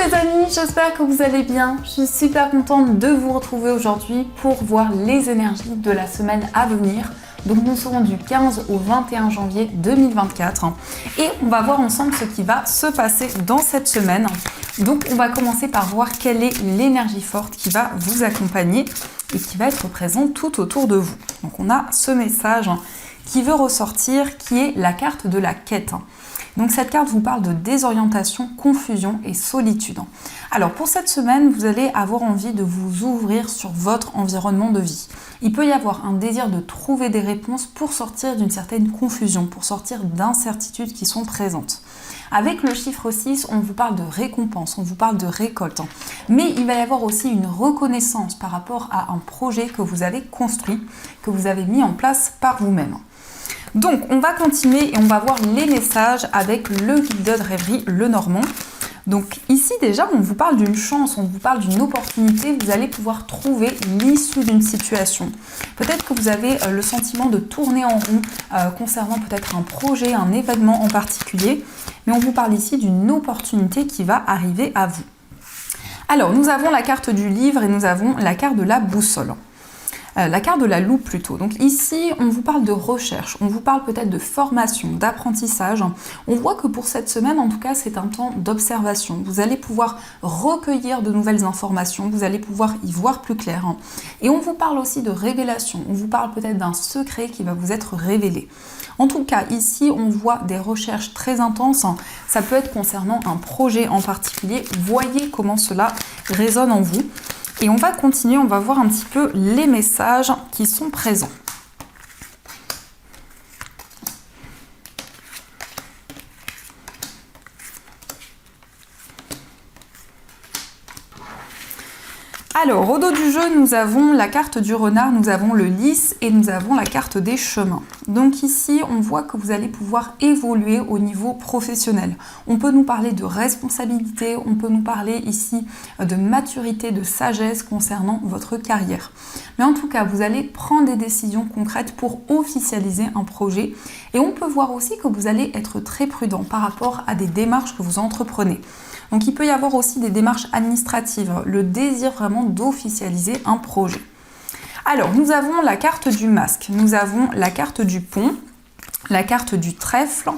les amis, j'espère que vous allez bien. Je suis super contente de vous retrouver aujourd'hui pour voir les énergies de la semaine à venir. Donc nous serons du 15 au 21 janvier 2024 et on va voir ensemble ce qui va se passer dans cette semaine. Donc on va commencer par voir quelle est l'énergie forte qui va vous accompagner et qui va être présente tout autour de vous. Donc on a ce message qui veut ressortir, qui est la carte de la quête. Donc cette carte vous parle de désorientation, confusion et solitude. Alors pour cette semaine, vous allez avoir envie de vous ouvrir sur votre environnement de vie. Il peut y avoir un désir de trouver des réponses pour sortir d'une certaine confusion, pour sortir d'incertitudes qui sont présentes. Avec le chiffre 6, on vous parle de récompense, on vous parle de récolte. Mais il va y avoir aussi une reconnaissance par rapport à un projet que vous avez construit, que vous avez mis en place par vous-même. Donc, on va continuer et on va voir les messages avec le guide de rêverie, le Normand. Donc ici déjà, on vous parle d'une chance, on vous parle d'une opportunité, vous allez pouvoir trouver l'issue d'une situation. Peut-être que vous avez le sentiment de tourner en rond concernant peut-être un projet, un événement en particulier, mais on vous parle ici d'une opportunité qui va arriver à vous. Alors, nous avons la carte du livre et nous avons la carte de la boussole. La carte de la loupe plutôt. Donc ici, on vous parle de recherche, on vous parle peut-être de formation, d'apprentissage. On voit que pour cette semaine, en tout cas, c'est un temps d'observation. Vous allez pouvoir recueillir de nouvelles informations, vous allez pouvoir y voir plus clair. Et on vous parle aussi de révélation, on vous parle peut-être d'un secret qui va vous être révélé. En tout cas, ici, on voit des recherches très intenses. Ça peut être concernant un projet en particulier. Voyez comment cela résonne en vous. Et on va continuer, on va voir un petit peu les messages qui sont présents. Alors, au dos du jeu, nous avons la carte du renard, nous avons le lys et nous avons la carte des chemins. Donc ici, on voit que vous allez pouvoir évoluer au niveau professionnel. On peut nous parler de responsabilité, on peut nous parler ici de maturité, de sagesse concernant votre carrière. Mais en tout cas, vous allez prendre des décisions concrètes pour officialiser un projet. Et on peut voir aussi que vous allez être très prudent par rapport à des démarches que vous entreprenez. Donc il peut y avoir aussi des démarches administratives, le désir vraiment d'officialiser un projet. Alors nous avons la carte du masque, nous avons la carte du pont, la carte du trèfle,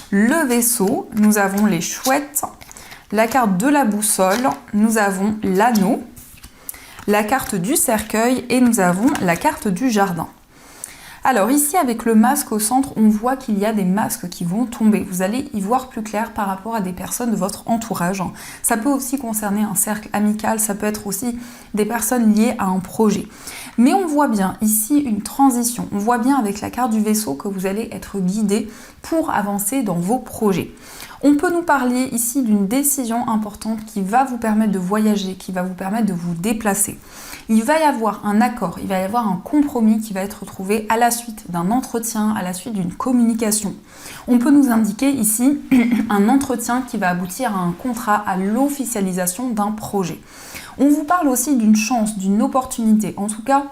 le vaisseau, nous avons les chouettes, la carte de la boussole, nous avons l'anneau, la carte du cercueil et nous avons la carte du jardin. Alors ici, avec le masque au centre, on voit qu'il y a des masques qui vont tomber. Vous allez y voir plus clair par rapport à des personnes de votre entourage. Ça peut aussi concerner un cercle amical, ça peut être aussi des personnes liées à un projet. Mais on voit bien ici une transition. On voit bien avec la carte du vaisseau que vous allez être guidé pour avancer dans vos projets. On peut nous parler ici d'une décision importante qui va vous permettre de voyager, qui va vous permettre de vous déplacer. Il va y avoir un accord, il va y avoir un compromis qui va être trouvé à la suite d'un entretien, à la suite d'une communication. On peut nous indiquer ici un entretien qui va aboutir à un contrat, à l'officialisation d'un projet. On vous parle aussi d'une chance, d'une opportunité. En tout cas,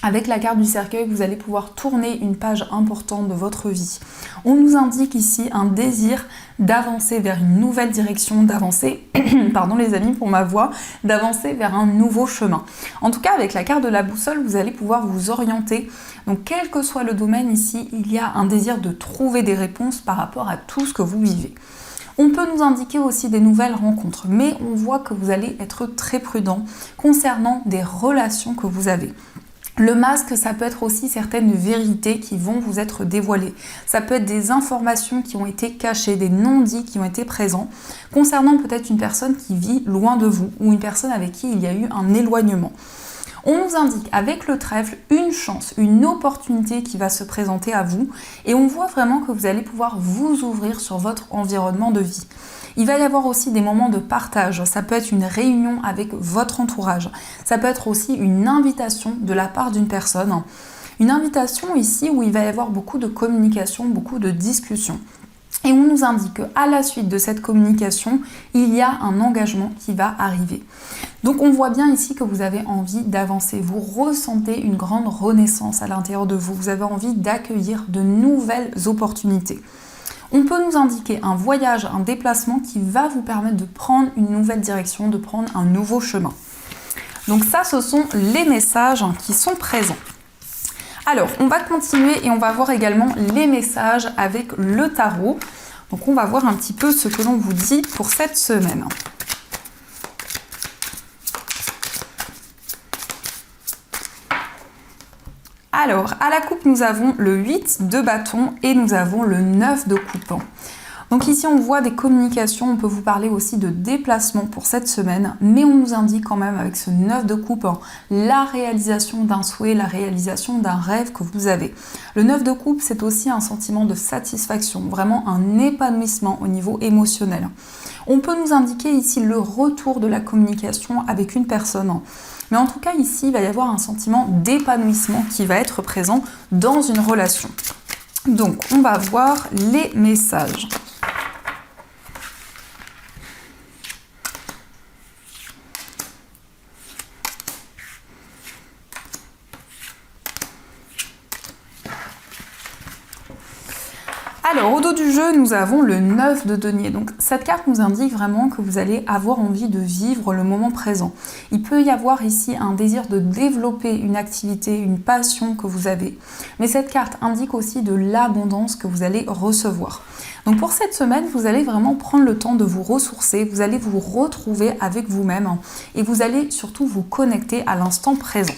avec la carte du cercueil, vous allez pouvoir tourner une page importante de votre vie. On nous indique ici un désir d'avancer vers une nouvelle direction, d'avancer, pardon les amis pour ma voix, d'avancer vers un nouveau chemin. En tout cas, avec la carte de la boussole, vous allez pouvoir vous orienter. Donc, quel que soit le domaine ici, il y a un désir de trouver des réponses par rapport à tout ce que vous vivez. On peut nous indiquer aussi des nouvelles rencontres, mais on voit que vous allez être très prudent concernant des relations que vous avez. Le masque, ça peut être aussi certaines vérités qui vont vous être dévoilées. Ça peut être des informations qui ont été cachées, des non-dits qui ont été présents, concernant peut-être une personne qui vit loin de vous ou une personne avec qui il y a eu un éloignement. On nous indique avec le trèfle une chance, une opportunité qui va se présenter à vous et on voit vraiment que vous allez pouvoir vous ouvrir sur votre environnement de vie. Il va y avoir aussi des moments de partage, ça peut être une réunion avec votre entourage, ça peut être aussi une invitation de la part d'une personne. Une invitation ici où il va y avoir beaucoup de communication, beaucoup de discussion. Et on nous indique qu'à la suite de cette communication, il y a un engagement qui va arriver. Donc on voit bien ici que vous avez envie d'avancer, vous ressentez une grande renaissance à l'intérieur de vous, vous avez envie d'accueillir de nouvelles opportunités. On peut nous indiquer un voyage, un déplacement qui va vous permettre de prendre une nouvelle direction, de prendre un nouveau chemin. Donc ça, ce sont les messages qui sont présents. Alors, on va continuer et on va voir également les messages avec le tarot. Donc on va voir un petit peu ce que l'on vous dit pour cette semaine. Alors, à la coupe, nous avons le 8 de bâton et nous avons le 9 de coupe. Donc ici, on voit des communications, on peut vous parler aussi de déplacement pour cette semaine, mais on nous indique quand même avec ce 9 de coupe la réalisation d'un souhait, la réalisation d'un rêve que vous avez. Le 9 de coupe, c'est aussi un sentiment de satisfaction, vraiment un épanouissement au niveau émotionnel. On peut nous indiquer ici le retour de la communication avec une personne. Mais en tout cas, ici, il va y avoir un sentiment d'épanouissement qui va être présent dans une relation. Donc, on va voir les messages. Alors, au dos du jeu, nous avons le 9 de denier. Donc, cette carte nous indique vraiment que vous allez avoir envie de vivre le moment présent. Il peut y avoir ici un désir de développer une activité, une passion que vous avez. Mais cette carte indique aussi de l'abondance que vous allez recevoir. Donc, pour cette semaine, vous allez vraiment prendre le temps de vous ressourcer. Vous allez vous retrouver avec vous-même et vous allez surtout vous connecter à l'instant présent.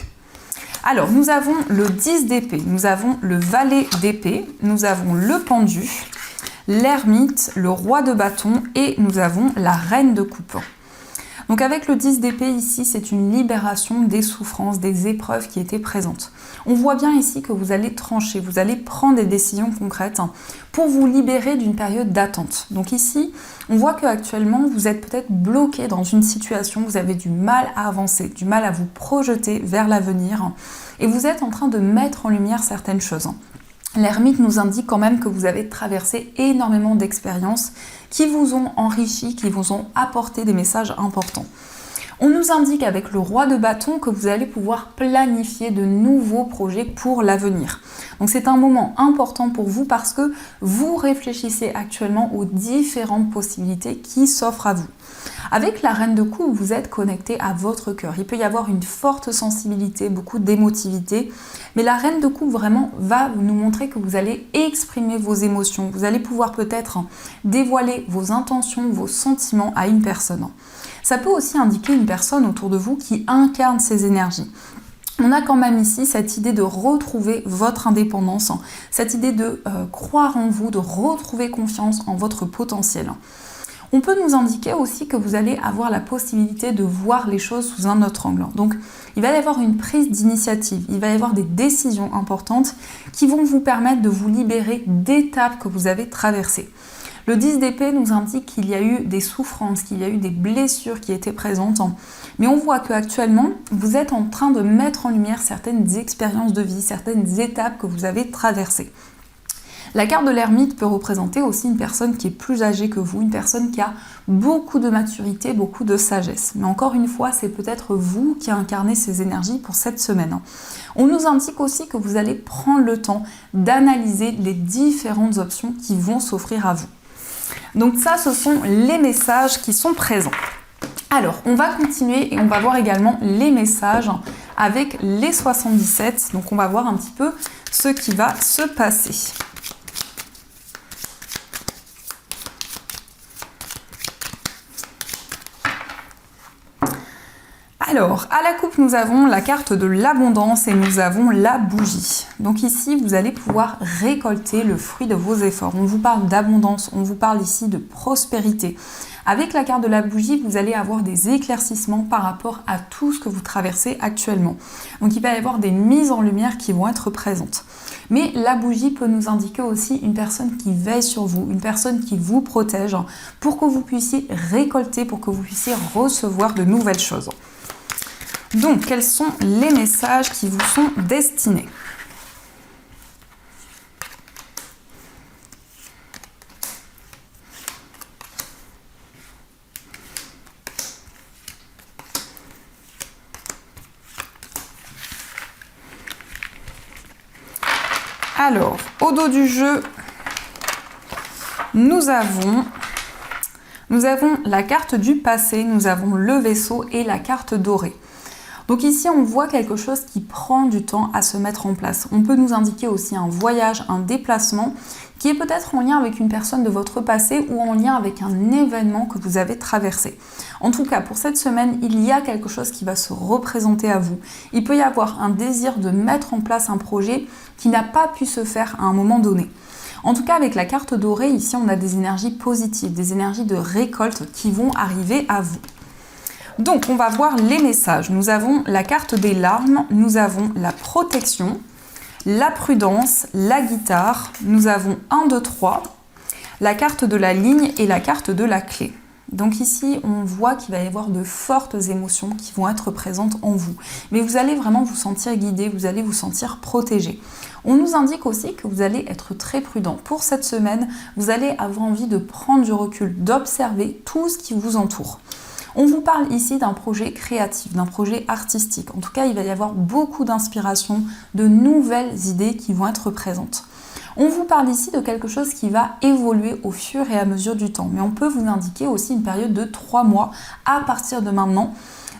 Alors, nous avons le 10 d'épée, nous avons le valet d'épée, nous avons le pendu, l'ermite, le roi de bâton et nous avons la reine de coupe. Donc avec le 10 d'épée ici, c'est une libération des souffrances, des épreuves qui étaient présentes. On voit bien ici que vous allez trancher, vous allez prendre des décisions concrètes pour vous libérer d'une période d'attente. Donc ici, on voit qu'actuellement, vous êtes peut-être bloqué dans une situation, vous avez du mal à avancer, du mal à vous projeter vers l'avenir et vous êtes en train de mettre en lumière certaines choses. L'ermite nous indique quand même que vous avez traversé énormément d'expériences qui vous ont enrichi, qui vous ont apporté des messages importants. On nous indique avec le roi de bâton que vous allez pouvoir planifier de nouveaux projets pour l'avenir. Donc c'est un moment important pour vous parce que vous réfléchissez actuellement aux différentes possibilités qui s'offrent à vous. Avec la reine de coupe, vous êtes connecté à votre cœur. Il peut y avoir une forte sensibilité, beaucoup d'émotivité, mais la reine de coupe vraiment va nous montrer que vous allez exprimer vos émotions. Vous allez pouvoir peut-être dévoiler vos intentions, vos sentiments à une personne. Ça peut aussi indiquer une personne autour de vous qui incarne ces énergies. On a quand même ici cette idée de retrouver votre indépendance, cette idée de croire en vous, de retrouver confiance en votre potentiel. On peut nous indiquer aussi que vous allez avoir la possibilité de voir les choses sous un autre angle. Donc, il va y avoir une prise d'initiative, il va y avoir des décisions importantes qui vont vous permettre de vous libérer d'étapes que vous avez traversées. Le 10 d'épée nous indique qu'il y a eu des souffrances, qu'il y a eu des blessures qui étaient présentes. Mais on voit qu'actuellement, vous êtes en train de mettre en lumière certaines expériences de vie, certaines étapes que vous avez traversées. La carte de l'ermite peut représenter aussi une personne qui est plus âgée que vous, une personne qui a beaucoup de maturité, beaucoup de sagesse. Mais encore une fois, c'est peut-être vous qui incarnez ces énergies pour cette semaine. On nous indique aussi que vous allez prendre le temps d'analyser les différentes options qui vont s'offrir à vous. Donc ça, ce sont les messages qui sont présents. Alors, on va continuer et on va voir également les messages avec les 77. Donc on va voir un petit peu ce qui va se passer. Alors, à la coupe, nous avons la carte de l'abondance et nous avons la bougie. Donc ici, vous allez pouvoir récolter le fruit de vos efforts. On vous parle d'abondance, on vous parle ici de prospérité. Avec la carte de la bougie, vous allez avoir des éclaircissements par rapport à tout ce que vous traversez actuellement. Donc il va y avoir des mises en lumière qui vont être présentes. Mais la bougie peut nous indiquer aussi une personne qui veille sur vous, une personne qui vous protège pour que vous puissiez récolter, pour que vous puissiez recevoir de nouvelles choses. Donc, quels sont les messages qui vous sont destinés ? Alors, au dos du jeu, nous avons la carte du passé, nous avons le vaisseau et la carte dorée. Donc ici, on voit quelque chose qui prend du temps à se mettre en place. On peut nous indiquer aussi un voyage, un déplacement qui est peut-être en lien avec une personne de votre passé ou en lien avec un événement que vous avez traversé. En tout cas, pour cette semaine, il y a quelque chose qui va se représenter à vous. Il peut y avoir un désir de mettre en place un projet qui n'a pas pu se faire à un moment donné. En tout cas, avec la carte dorée, ici, on a des énergies positives, des énergies de récolte qui vont arriver à vous. Donc, on va voir les messages. Nous avons la carte des larmes, nous avons la protection, la prudence, la guitare, nous avons 1, 2, 3, la carte de la ligne et la carte de la clé. Donc ici, on voit qu'il va y avoir de fortes émotions qui vont être présentes en vous. Mais vous allez vraiment vous sentir guidé, vous allez vous sentir protégé. On nous indique aussi que vous allez être très prudent. Pour cette semaine, vous allez avoir envie de prendre du recul, d'observer tout ce qui vous entoure. On vous parle ici d'un projet créatif, d'un projet artistique. En tout cas, il va y avoir beaucoup d'inspiration, de nouvelles idées qui vont être présentes. On vous parle ici de quelque chose qui va évoluer au fur et à mesure du temps. Mais on peut vous indiquer aussi une période de 3 mois à partir de maintenant,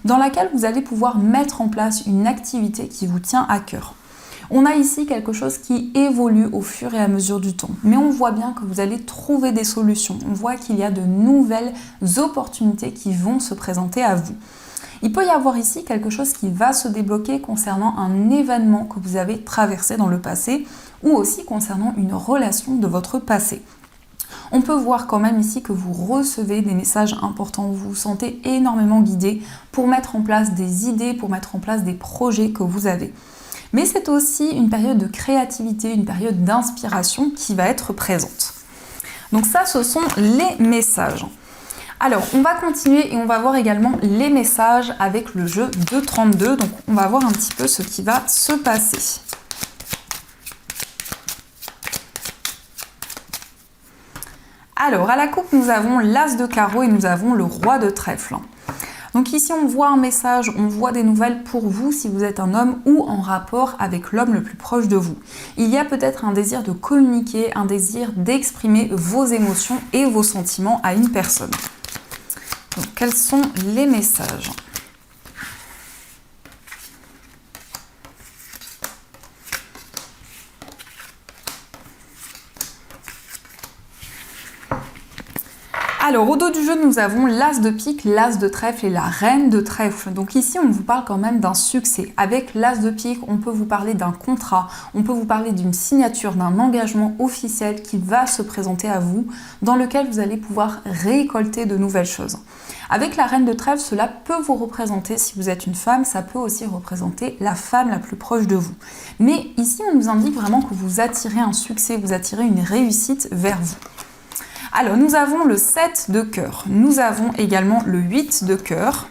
dans laquelle vous allez pouvoir mettre en place une activité qui vous tient à cœur. On a ici quelque chose qui évolue au fur et à mesure du temps. Mais on voit bien que vous allez trouver des solutions. On voit qu'il y a de nouvelles opportunités qui vont se présenter à vous. Il peut y avoir ici quelque chose qui va se débloquer concernant un événement que vous avez traversé dans le passé ou aussi concernant une relation de votre passé. On peut voir quand même ici que vous recevez des messages importants, vous vous sentez énormément guidé pour mettre en place des idées, pour mettre en place des projets que vous avez. Mais c'est aussi une période de créativité, une période d'inspiration qui va être présente. Donc ça, ce sont les messages. Alors, on va continuer et on va voir également les messages avec le jeu de 32. Donc, on va voir un petit peu ce qui va se passer. Alors, à la coupe, nous avons l'As de carreau et nous avons le Roi de trèfle. Donc ici, on voit un message, on voit des nouvelles pour vous si vous êtes un homme ou en rapport avec l'homme le plus proche de vous. Il y a peut-être un désir de communiquer, un désir d'exprimer vos émotions et vos sentiments à une personne. Donc, quels sont les messages ? Alors, au dos du jeu, nous avons l'As de pique, l'As de trèfle et la Reine de trèfle. Donc ici, on vous parle quand même d'un succès. Avec l'As de pique, on peut vous parler d'un contrat, on peut vous parler d'une signature, d'un engagement officiel qui va se présenter à vous, dans lequel vous allez pouvoir récolter de nouvelles choses. Avec la Reine de trèfle, cela peut vous représenter, si vous êtes une femme, ça peut aussi représenter la femme la plus proche de vous. Mais ici, on nous indique vraiment que vous attirez un succès, vous attirez une réussite vers vous. Alors, nous avons le 7 de cœur, nous avons également le 8 de cœur,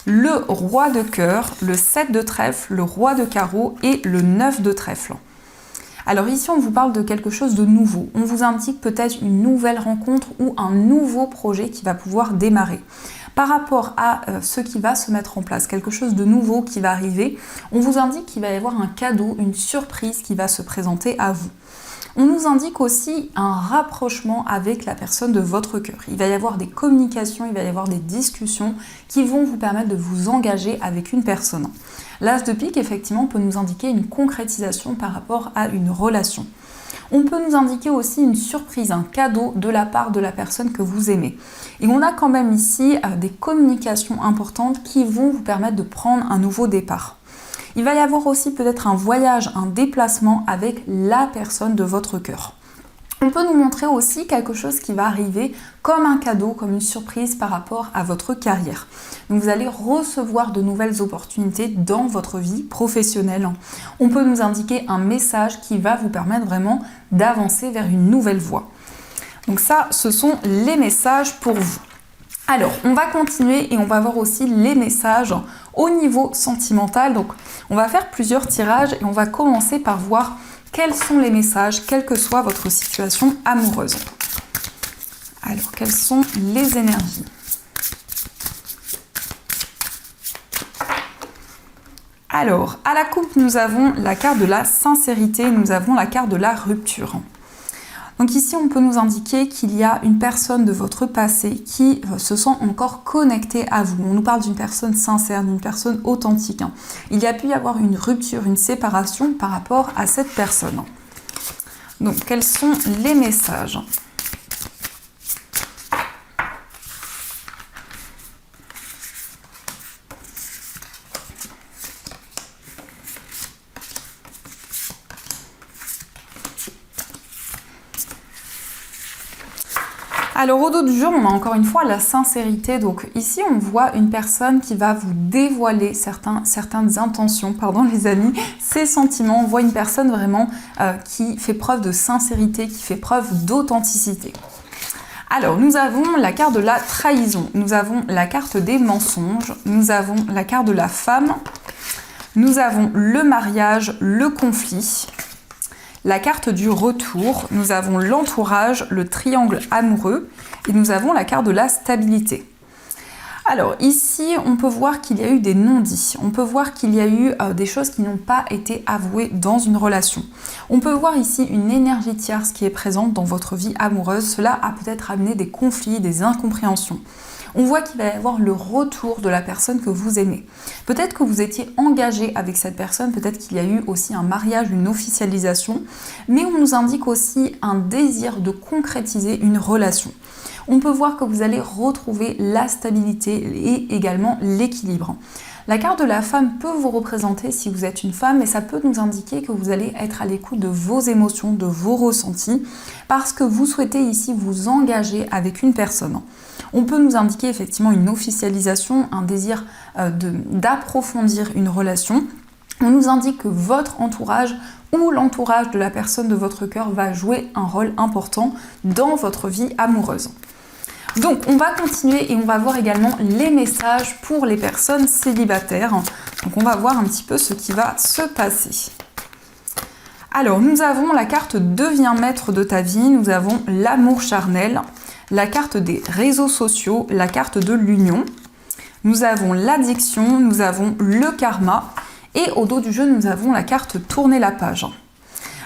le Roi de cœur, le 7 de trèfle, le Roi de carreau et le 9 de trèfle. Alors ici, on vous parle de quelque chose de nouveau. On vous indique peut-être une nouvelle rencontre ou un nouveau projet qui va pouvoir démarrer. Par rapport à ce qui va se mettre en place, quelque chose de nouveau qui va arriver, on vous indique qu'il va y avoir un cadeau, une surprise qui va se présenter à vous. On nous indique aussi un rapprochement avec la personne de votre cœur. Il va y avoir des communications, il va y avoir des discussions qui vont vous permettre de vous engager avec une personne. L'As de pique, effectivement, peut nous indiquer une concrétisation par rapport à une relation. On peut nous indiquer aussi une surprise, un cadeau de la part de la personne que vous aimez. Et on a quand même ici des communications importantes qui vont vous permettre de prendre un nouveau départ. Il va y avoir aussi peut-être un voyage, un déplacement avec la personne de votre cœur. On peut nous montrer aussi quelque chose qui va arriver comme un cadeau, comme une surprise par rapport à votre carrière. Donc vous allez recevoir de nouvelles opportunités dans votre vie professionnelle. On peut nous indiquer un message qui va vous permettre vraiment d'avancer vers une nouvelle voie. Donc ça, ce sont les messages pour vous. Alors, on va continuer et on va voir aussi les messages au niveau sentimental. Donc, on va faire plusieurs tirages et on va commencer par voir quels sont les messages, quelle que soit votre situation amoureuse. Alors, quelles sont les énergies ? Alors, à la coupe, nous avons la carte de la sincérité, nous avons la carte de la rupture. Donc ici, on peut nous indiquer qu'il y a une personne de votre passé qui se sent encore connectée à vous. On nous parle d'une personne sincère, d'une personne authentique. Il y a pu y avoir une rupture, une séparation par rapport à cette personne. Donc, quels sont les messages ? Alors au dos du jeu, on a encore une fois la sincérité. Donc ici, on voit une personne qui va vous dévoiler certaines intentions, pardon les amis, ses sentiments. On voit une personne vraiment qui fait preuve de sincérité, qui fait preuve d'authenticité. Alors, nous avons la carte de la trahison, nous avons la carte des mensonges, nous avons la carte de la femme, nous avons le mariage, le conflit, la carte du retour, nous avons l'entourage, le triangle amoureux et nous avons la carte de la stabilité. Alors ici, on peut voir qu'il y a eu des non-dits, on peut voir qu'il y a eu des choses qui n'ont pas été avouées dans une relation. On peut voir ici une énergie tierce qui est présente dans votre vie amoureuse. Cela a peut-être amené des conflits, des incompréhensions. On voit qu'il va y avoir le retour de la personne que vous aimez. Peut-être que vous étiez engagé avec cette personne, peut-être qu'il y a eu aussi un mariage, une officialisation, mais on nous indique aussi un désir de concrétiser une relation. On peut voir que vous allez retrouver la stabilité et également l'équilibre. La carte de la femme peut vous représenter si vous êtes une femme, mais ça peut nous indiquer que vous allez être à l'écoute de vos émotions, de vos ressentis, parce que vous souhaitez ici vous engager avec une personne. On peut nous indiquer effectivement une officialisation, un désir d'approfondir une relation. On nous indique que votre entourage ou l'entourage de la personne de votre cœur va jouer un rôle important dans votre vie amoureuse. Donc on va continuer et on va voir également les messages pour les personnes célibataires. Donc on va voir un petit peu ce qui va se passer. Alors nous avons la carte Deviens maître de ta vie, nous avons l'amour charnel, la carte des réseaux sociaux, la carte de l'union, nous avons l'addiction, nous avons le karma et au dos du jeu nous avons la carte Tourner la page.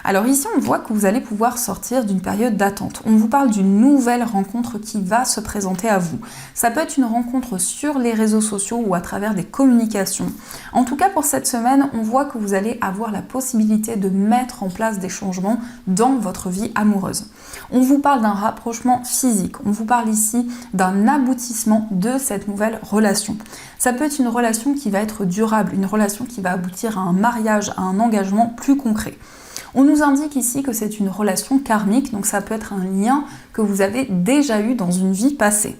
Alors ici, on voit que vous allez pouvoir sortir d'une période d'attente. On vous parle d'une nouvelle rencontre qui va se présenter à vous. Ça peut être une rencontre sur les réseaux sociaux ou à travers des communications. En tout cas, pour cette semaine, on voit que vous allez avoir la possibilité de mettre en place des changements dans votre vie amoureuse. On vous parle d'un rapprochement physique. On vous parle ici d'un aboutissement de cette nouvelle relation. Ça peut être une relation qui va être durable, une relation qui va aboutir à un mariage, à un engagement plus concret. On nous indique ici que c'est une relation karmique, donc ça peut être un lien que vous avez déjà eu dans une vie passée.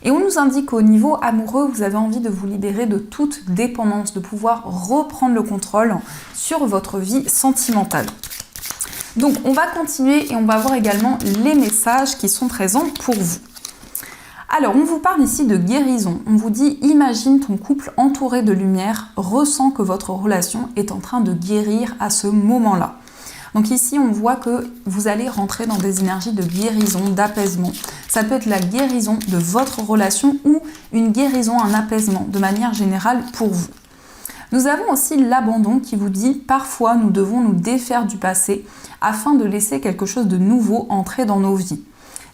Et on nous indique qu'au niveau amoureux, vous avez envie de vous libérer de toute dépendance, de pouvoir reprendre le contrôle sur votre vie sentimentale. Donc on va continuer et on va voir également les messages qui sont présents pour vous. Alors, on vous parle ici de guérison. On vous dit, imagine ton couple entouré de lumière, ressens que votre relation est en train de guérir à ce moment-là. Donc ici, on voit que vous allez rentrer dans des énergies de guérison, d'apaisement. Ça peut être la guérison de votre relation ou une guérison, un apaisement de manière générale pour vous. Nous avons aussi l'abandon qui vous dit, parfois nous devons nous défaire du passé afin de laisser quelque chose de nouveau entrer dans nos vies.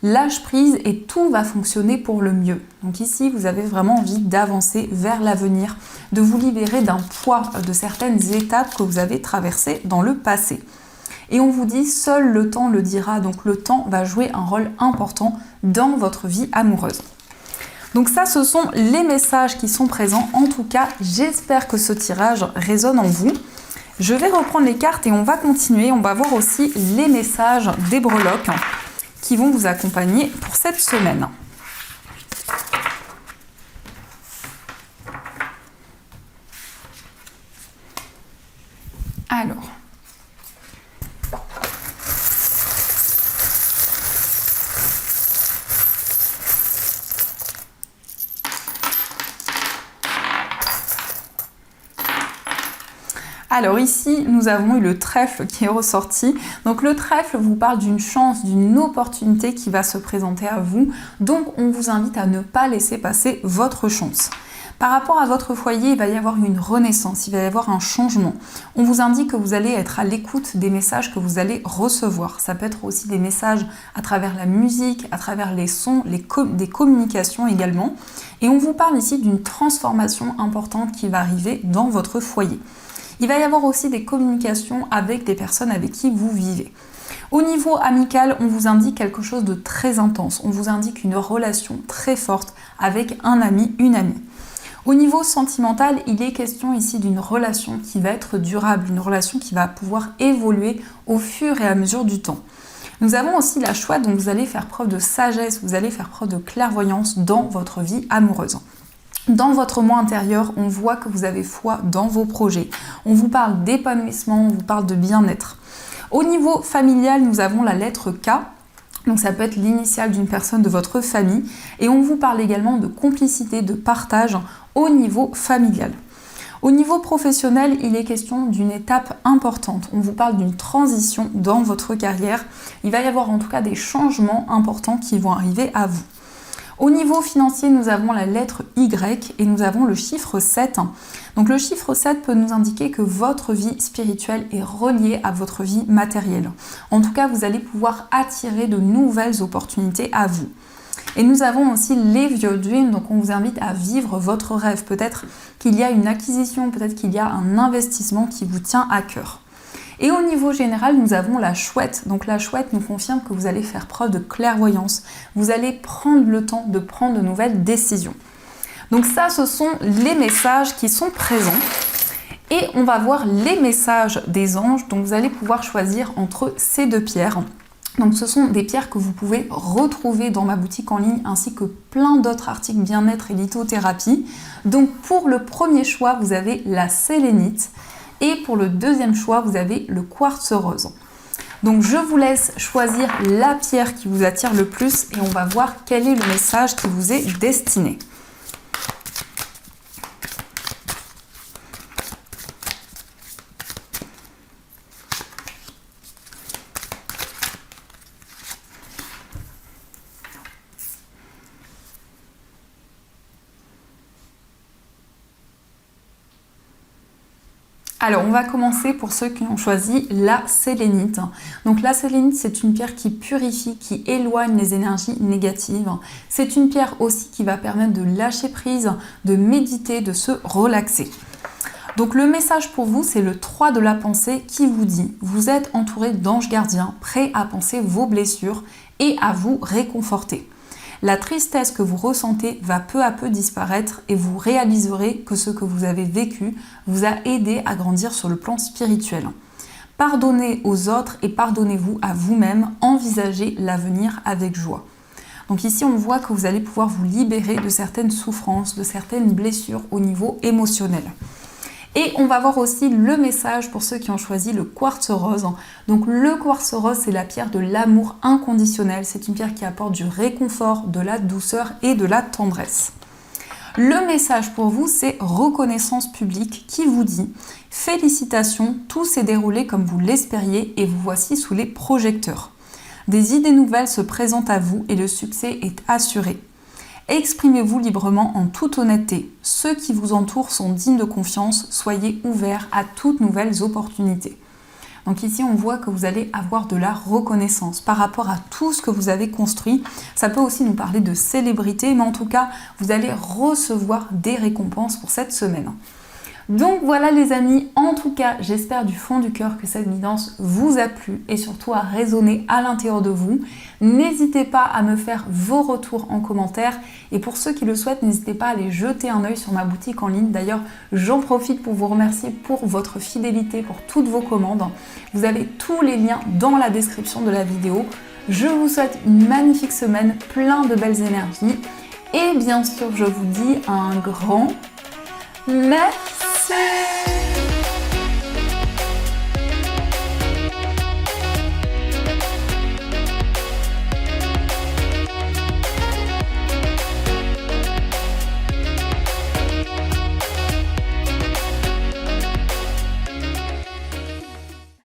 Lâche prise et tout va fonctionner pour le mieux. Donc ici, vous avez vraiment envie d'avancer vers l'avenir, de vous libérer d'un poids de certaines étapes que vous avez traversées dans le passé. Et on vous dit, seul le temps le dira, donc le temps va jouer un rôle important dans votre vie amoureuse. Donc ça, ce sont les messages qui sont présents. En tout cas, j'espère que ce tirage résonne en vous. Je vais reprendre les cartes et on va continuer. On va voir aussi les messages des breloques qui vont vous accompagner pour cette semaine. Alors, ici, nous avons eu le trèfle qui est ressorti. Donc le trèfle vous parle d'une chance, d'une opportunité qui va se présenter à vous. Donc on vous invite à ne pas laisser passer votre chance. Par rapport à votre foyer, il va y avoir une renaissance, il va y avoir un changement. On vous indique que vous allez être à l'écoute des messages que vous allez recevoir. Ça peut être aussi des messages à travers la musique, à travers les sons, des communications également. Et on vous parle ici d'une transformation importante qui va arriver dans votre foyer. Il va y avoir aussi des communications avec des personnes avec qui vous vivez. Au niveau amical, on vous indique quelque chose de très intense. On vous indique une relation très forte avec un ami, une amie. Au niveau sentimental, il est question ici d'une relation qui va être durable, une relation qui va pouvoir évoluer au fur et à mesure du temps. Nous avons aussi la chouette, donc vous allez faire preuve de sagesse, vous allez faire preuve de clairvoyance dans votre vie amoureuse. Dans votre moi intérieur, on voit que vous avez foi dans vos projets. On vous parle d'épanouissement, on vous parle de bien-être. Au niveau familial, nous avons la lettre K. Donc ça peut être l'initiale d'une personne de votre famille. Et on vous parle également de complicité, de partage au niveau familial. Au niveau professionnel, il est question d'une étape importante. On vous parle d'une transition dans votre carrière. Il va y avoir en tout cas des changements importants qui vont arriver à vous. Au niveau financier, nous avons la lettre Y et nous avons le chiffre 7. Donc le chiffre 7 peut nous indiquer que votre vie spirituelle est reliée à votre vie matérielle. En tout cas, vous allez pouvoir attirer de nouvelles opportunités à vous. Et nous avons aussi Live Your Dream, donc on vous invite à vivre votre rêve. Peut-être qu'il y a une acquisition, peut-être qu'il y a un investissement qui vous tient à cœur. Et au niveau général, nous avons la chouette. Donc la chouette nous confirme que vous allez faire preuve de clairvoyance. Vous allez prendre le temps de prendre de nouvelles décisions. Donc ça, ce sont les messages qui sont présents. Et on va voir les messages des anges. Donc vous allez pouvoir choisir entre ces deux pierres. Donc ce sont des pierres que vous pouvez retrouver dans ma boutique en ligne ainsi que plein d'autres articles bien-être et lithothérapie. Donc pour le premier choix, vous avez la sélénite. Et pour le deuxième choix, vous avez le quartz rose. Donc je vous laisse choisir la pierre qui vous attire le plus et on va voir quel est le message qui vous est destiné. Alors, on va commencer pour ceux qui ont choisi la sélénite. Donc la sélénite, c'est une pierre qui purifie, qui éloigne les énergies négatives. C'est une pierre aussi qui va permettre de lâcher prise, de méditer, de se relaxer. Donc le message pour vous, c'est le 3 de la pensée qui vous dit « Vous êtes entouré d'anges gardiens, prêts à penser vos blessures et à vous réconforter. » La tristesse que vous ressentez va peu à peu disparaître et vous réaliserez que ce que vous avez vécu vous a aidé à grandir sur le plan spirituel. Pardonnez aux autres et pardonnez-vous à vous-même, envisagez l'avenir avec joie. Donc ici, on voit que vous allez pouvoir vous libérer de certaines souffrances, de certaines blessures au niveau émotionnel. Et on va voir aussi le message pour ceux qui ont choisi le quartz rose. Donc le quartz rose, c'est la pierre de l'amour inconditionnel. C'est une pierre qui apporte du réconfort, de la douceur et de la tendresse. Le message pour vous, c'est reconnaissance publique qui vous dit « Félicitations, tout s'est déroulé comme vous l'espériez et vous voici sous les projecteurs. Des idées nouvelles se présentent à vous et le succès est assuré. Exprimez-vous librement en toute honnêteté. Ceux qui vous entourent sont dignes de confiance. Soyez ouverts à toutes nouvelles opportunités. » Donc ici, on voit que vous allez avoir de la reconnaissance par rapport à tout ce que vous avez construit. Ça peut aussi nous parler de célébrité, mais en tout cas, vous allez recevoir des récompenses pour cette semaine. Donc voilà les amis, en tout cas j'espère du fond du cœur que cette guidance vous a plu et surtout a résonné à l'intérieur de vous. N'hésitez pas à me faire vos retours en commentaire et pour ceux qui le souhaitent, n'hésitez pas à aller jeter un œil sur ma boutique en ligne. D'ailleurs, j'en profite pour vous remercier pour votre fidélité, pour toutes vos commandes. Vous avez tous les liens dans la description de la vidéo. Je vous souhaite une magnifique semaine, plein de belles énergies et bien sûr je vous dis un grand merci.